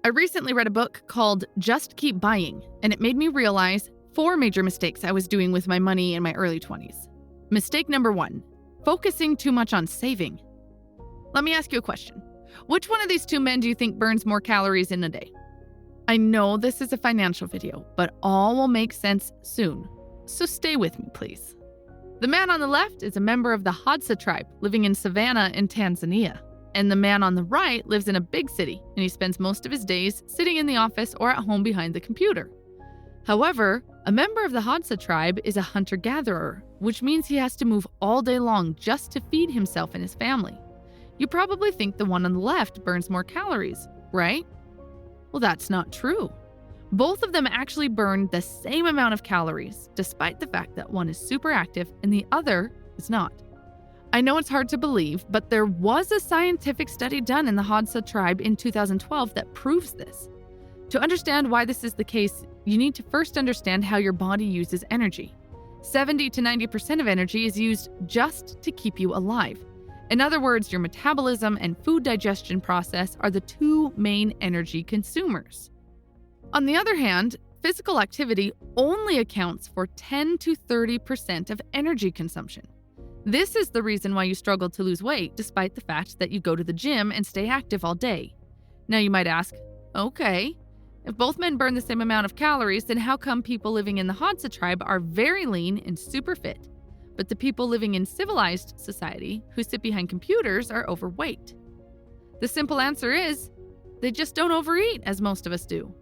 I recently read a book called Just Keep Buying, and it made me realize 4 major mistakes I was doing with my money in my early 20s. Mistake number 1, focusing too much on saving. Let me ask you a question. Which one of these 2 men do you think burns more calories in a day? I know this is a financial video, but all will make sense soon. So stay with me, please. The man on the left is a member of the Hadza tribe living in Savannah in Tanzania. And the man on the right lives in a big city, and he spends most of his days sitting in the office or at home behind the computer. However, a member of the Hadza tribe is a hunter-gatherer, which means he has to move all day long just to feed himself and his family. You probably think the one on the left burns more calories, right? Well, that's not true. Both of them actually burn the same amount of calories, despite the fact that one is super active and the other is not. I know it's hard to believe, but there was a scientific study done in the Hadza tribe in 2012 that proves this. To understand why this is the case, you need to first understand how your body uses energy. 70 to 90% of energy is used just to keep you alive. In other words, your metabolism and food digestion process are the 2 main energy consumers. On the other hand, physical activity only accounts for 10 to 30% of energy consumption. This is the reason why you struggle to lose weight despite the fact that you go to the gym and stay active all day. Now you might ask, okay, if both men burn the same amount of calories, then how come people living in the Hadza tribe are very lean and super fit, but the people living in civilized society who sit behind computers are overweight? The simple answer is, they just don't overeat as most of us do.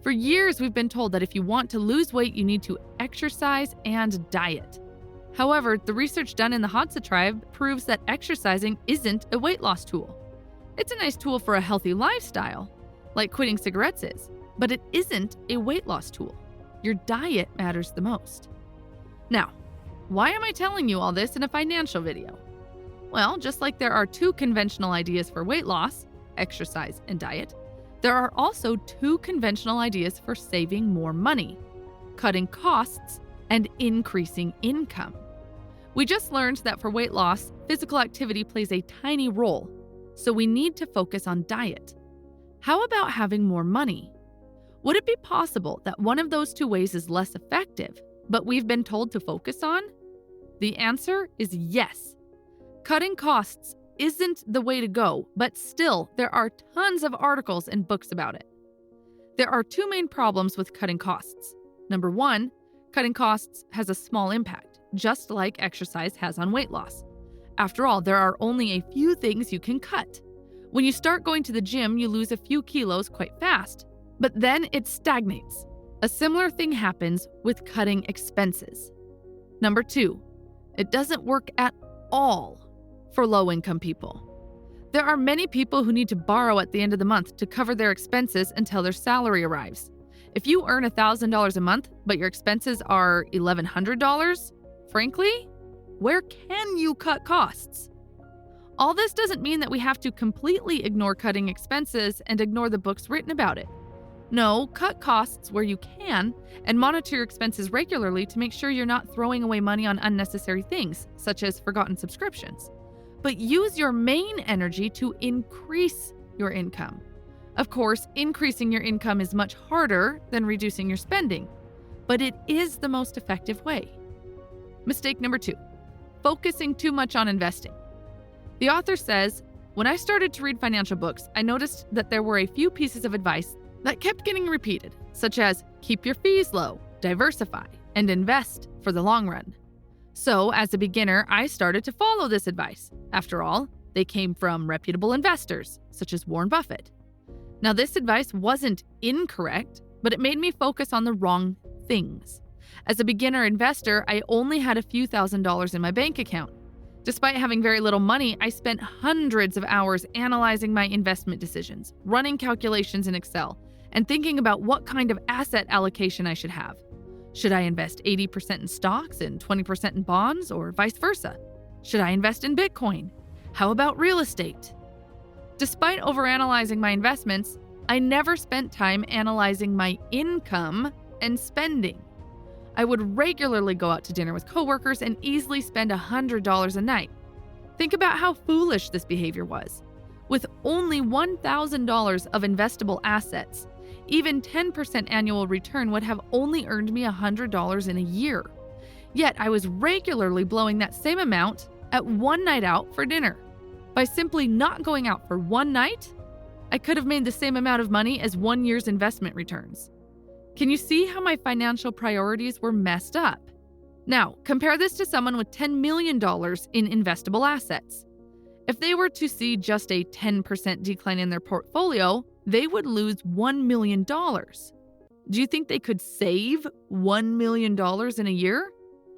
For years, we've been told that if you want to lose weight, you need to exercise and diet. However, the research done in the Hadza tribe proves that exercising isn't a weight loss tool. It's a nice tool for a healthy lifestyle, like quitting cigarettes is, but it isn't a weight loss tool. Your diet matters the most. Now, why am I telling you all this in a financial video? Well, just like there are 2 conventional ideas for weight loss, exercise and diet, there are also 2 conventional ideas for saving more money, cutting costs and increasing income. We just learned that for weight loss, physical activity plays a tiny role, so we need to focus on diet. How about having more money? Would it be possible that one of those 2 ways is less effective, but we've been told to focus on? The answer is yes. Cutting costs isn't the way to go, but still, there are tons of articles and books about it. There are 2 main problems with cutting costs. Number 1, cutting costs has a small impact, just like exercise has on weight loss. After all, there are only a few things you can cut. When you start going to the gym, you lose a few kilos quite fast, but then it stagnates. A similar thing happens with cutting expenses. Number 2, it doesn't work at all for low-income people. There are many people who need to borrow at the end of the month to cover their expenses until their salary arrives. If you earn $1,000 a month, but your expenses are $1,100, frankly, where can you cut costs? All this doesn't mean that we have to completely ignore cutting expenses and ignore the books written about it. No, cut costs where you can and monitor your expenses regularly to make sure you're not throwing away money on unnecessary things, such as forgotten subscriptions. But use your main energy to increase your income. Of course, increasing your income is much harder than reducing your spending, but it is the most effective way. Mistake number 2, focusing too much on investing. The author says, when I started to read financial books, I noticed that there were a few pieces of advice that kept getting repeated, such as keep your fees low, diversify, and invest for the long run. So, as a beginner, I started to follow this advice. After all, they came from reputable investors, such as Warren Buffett. Now, this advice wasn't incorrect, but it made me focus on the wrong things. As a beginner investor, I only had a few $1,000s in my bank account. Despite having very little money, I spent hundreds of hours analyzing my investment decisions, running calculations in Excel, and thinking about what kind of asset allocation I should have. Should I invest 80% in stocks and 20% in bonds, or vice versa? Should I invest in Bitcoin? How about real estate? Despite overanalyzing my investments, I never spent time analyzing my income and spending. I would regularly go out to dinner with coworkers and easily spend $100 a night. Think about how foolish this behavior was. With only $1,000 of investable assets, even 10% annual return would have only earned me $100 in a year. Yet I was regularly blowing that same amount at one night out for dinner. By simply not going out for one night, I could have made the same amount of money as 1 year's investment returns. Can you see how my financial priorities were messed up? Now, compare this to someone with $10 million in investable assets. If they were to see just a 10% decline in their portfolio, they would lose $1 million. Do you think they could save $1 million in a year?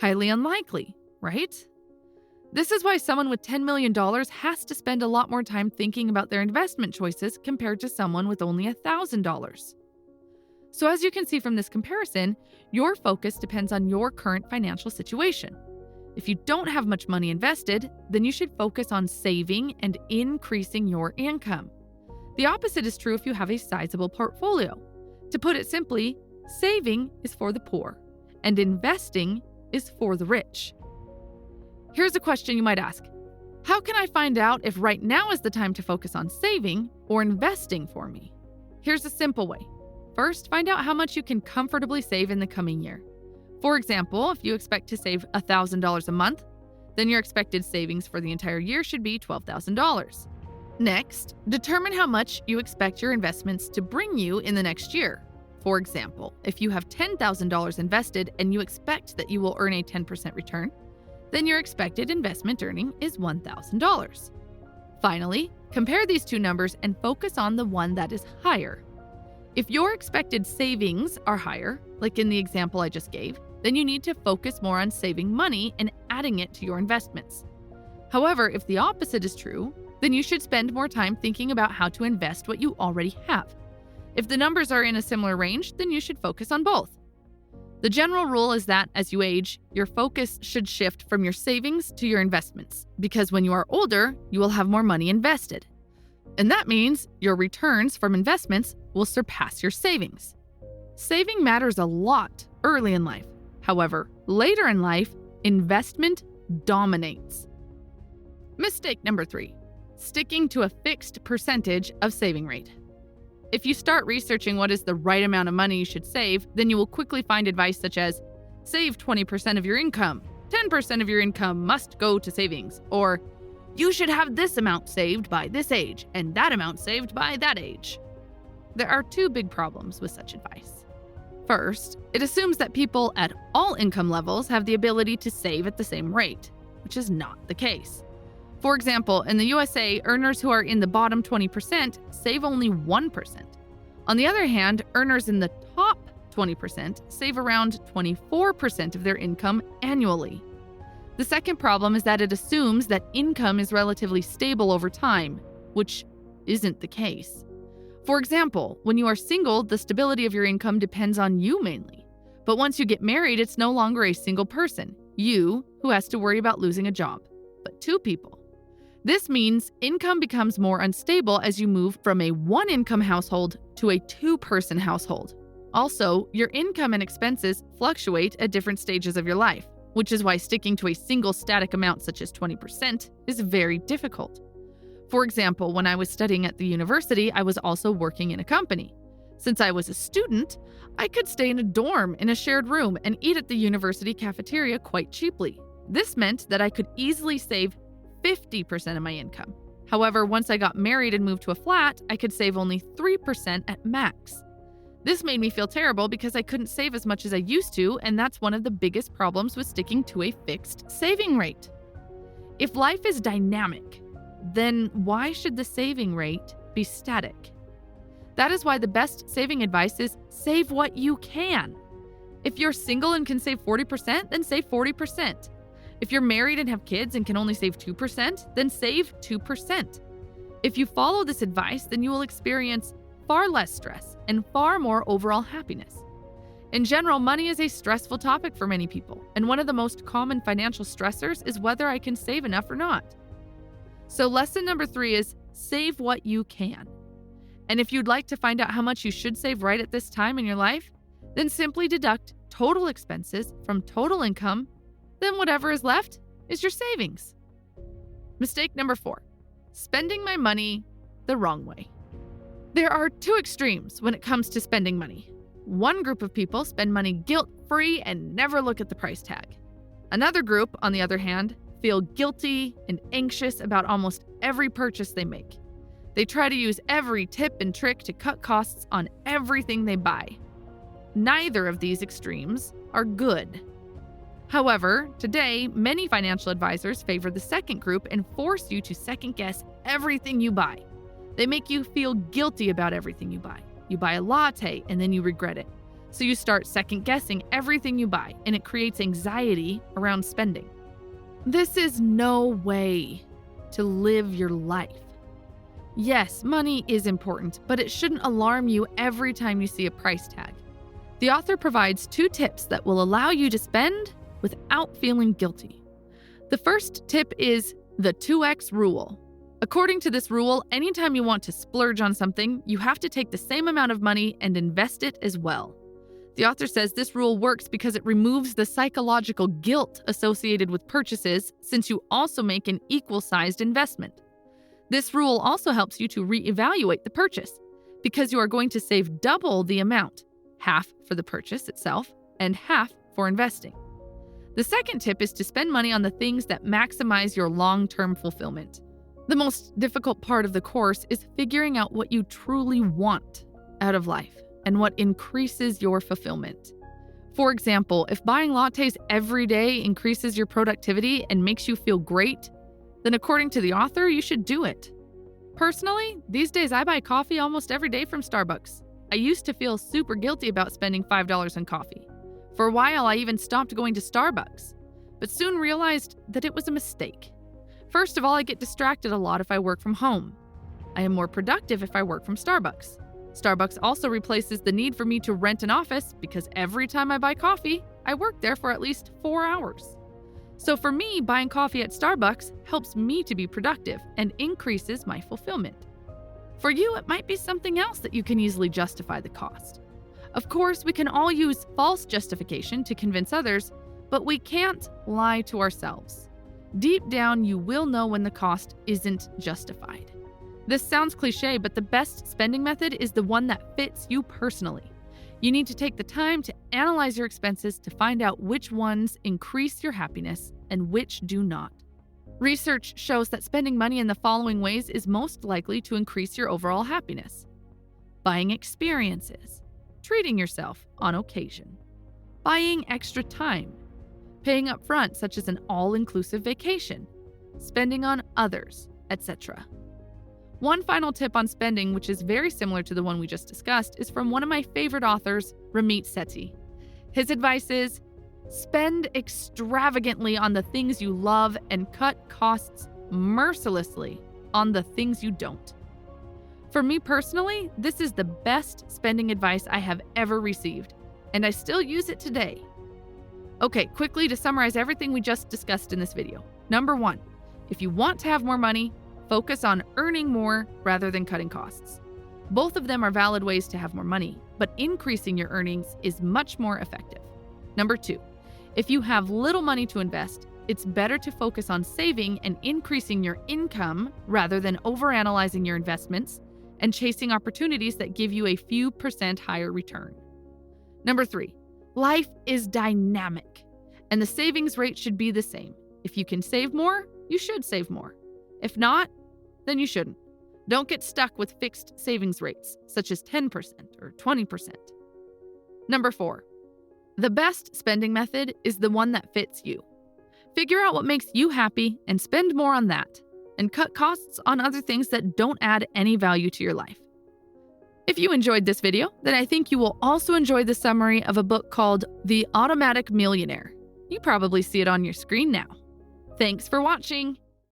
Highly unlikely, right? This is why someone with $10 million has to spend a lot more time thinking about their investment choices compared to someone with only $1,000. So as you can see from this comparison, your focus depends on your current financial situation. If you don't have much money invested, then you should focus on saving and increasing your income. The opposite is true if you have a sizable portfolio. To put it simply, saving is for the poor, and investing is for the rich. Here's a question you might ask. How can I find out if right now is the time to focus on saving or investing for me? Here's a simple way. First, find out how much you can comfortably save in the coming year. For example, if you expect to save $1,000 a month, then your expected savings for the entire year should be $12,000. Next, determine how much you expect your investments to bring you in the next year. For example, if you have $10,000 invested and you expect that you will earn a 10% return, then your expected investment earning is $1,000. Finally, compare these two numbers and focus on the one that is higher. If your expected savings are higher, like in the example I just gave, then you need to focus more on saving money and adding it to your investments. However, if the opposite is true, then you should spend more time thinking about how to invest what you already have. If the numbers are in a similar range, then you should focus on both. The general rule is that as you age, your focus should shift from your savings to your investments, because when you are older, you will have more money invested. And that means your returns from investments will surpass your savings. Saving matters a lot early in life. However, later in life, investment dominates. Mistake number 3, sticking to a fixed percentage of saving rate. If you start researching what is the right amount of money you should save, then you will quickly find advice such as, save 20% of your income, 10% of your income must go to savings, or you should have this amount saved by this age and that amount saved by that age. There are 2 big problems with such advice. First, it assumes that people at all income levels have the ability to save at the same rate, which is not the case. For example, in the USA, earners who are in the bottom 20% save only 1%. On the other hand, earners in the top 20% save around 24% of their income annually. The second problem is that it assumes that income is relatively stable over time, which isn't the case. For example, when you are single, the stability of your income depends on you mainly. But once you get married, it's no longer a single person, you, who has to worry about losing a job, but 2 people. This means income becomes more unstable as you move from a 1-income household to a 2-person household. Also, your income and expenses fluctuate at different stages of your life, which is why sticking to a single static amount such as 20% is very difficult. For example, when I was studying at the university, I was also working in a company. Since I was a student, I could stay in a dorm in a shared room and eat at the university cafeteria quite cheaply. This meant that I could easily save 50% of my income. However, once I got married and moved to a flat, I could save only 3% at max. This made me feel terrible because I couldn't save as much as I used to, and that's one of the biggest problems with sticking to a fixed saving rate. If life is dynamic, then why should the saving rate be static? That is why the best saving advice is save what you can. If you're single and can save 40%, then save 40%. If you're married and have kids and can only save 2%, then save 2%. If you follow this advice, then you will experience far less stress and far more overall happiness. In general, money is a stressful topic for many people, and one of the most common financial stressors is whether I can save enough or not. So lesson number 3 is save what you can. And if you'd like to find out how much you should save right at this time in your life, then simply deduct total expenses from total income. Then whatever is left is your savings. Mistake number 4, spending my money the wrong way. There are two extremes when it comes to spending money. One group of people spend money guilt-free and never look at the price tag. Another group, on the other hand, feel guilty and anxious about almost every purchase they make. They try to use every tip and trick to cut costs on everything they buy. Neither of these extremes are good. However, today, many financial advisors favor the second group and force you to second-guess everything you buy. They make you feel guilty about everything you buy. You buy a latte and then you regret it. So you start second-guessing everything you buy, and it creates anxiety around spending. This is no way to live your life. Yes, money is important, but it shouldn't alarm you every time you see a price tag. The author provides 2 tips that will allow you to spend without feeling guilty. The first tip is the 2x rule. According to this rule, anytime you want to splurge on something, you have to take the same amount of money and invest it as well. The author says this rule works because it removes the psychological guilt associated with purchases, since you also make an equal-sized investment. This rule also helps you to reevaluate the purchase, because you are going to save double the amount, half for the purchase itself and half for investing. The second tip is to spend money on the things that maximize your long-term fulfillment. The most difficult part of the course is figuring out what you truly want out of life and what increases your fulfillment. For example, if buying lattes every day increases your productivity and makes you feel great, then according to the author, you should do it. Personally, these days I buy coffee almost every day from Starbucks. I used to feel super guilty about spending $5 on coffee. For a while, I even stopped going to Starbucks, but soon realized that it was a mistake. First of all, I get distracted a lot if I work from home. I am more productive if I work from Starbucks. Starbucks also replaces the need for me to rent an office because every time I buy coffee, I work there for at least 4 hours. So for me, buying coffee at Starbucks helps me to be productive and increases my fulfillment. For you, it might be something else that you can easily justify the cost. Of course, we can all use false justification to convince others, but we can't lie to ourselves. Deep down, you will know when the cost isn't justified. This sounds cliche, but the best spending method is the one that fits you personally. You need to take the time to analyze your expenses to find out which ones increase your happiness and which do not. Research shows that spending money in the following ways is most likely to increase your overall happiness: buying experiences, treating yourself on occasion, buying extra time, paying up front, such as an all-inclusive vacation, spending on others, etc. One final tip on spending, which is very similar to the one we just discussed, is from one of my favorite authors, Ramit Sethi. His advice is, spend extravagantly on the things you love and cut costs mercilessly on the things you don't. For me personally, this is the best spending advice I have ever received, and I still use it today. Okay, quickly to summarize everything we just discussed in this video. Number 1, if you want to have more money, focus on earning more rather than cutting costs. Both of them are valid ways to have more money, but increasing your earnings is much more effective. Number 2, if you have little money to invest, it's better to focus on saving and increasing your income rather than overanalyzing your investments and chasing opportunities that give you a few % higher return. Number 3, life is dynamic, and the savings rate should be the same. If you can save more, you should save more. If not, then you shouldn't. Don't get stuck with fixed savings rates, such as 10% or 20%. Number 4, the best spending method is the one that fits you. Figure out what makes you happy and spend more on that, and cut costs on other things that don't add any value to your life. If you enjoyed this video, then I think you will also enjoy the summary of a book called The Automatic Millionaire. You probably see it on your screen now. Thanks for watching.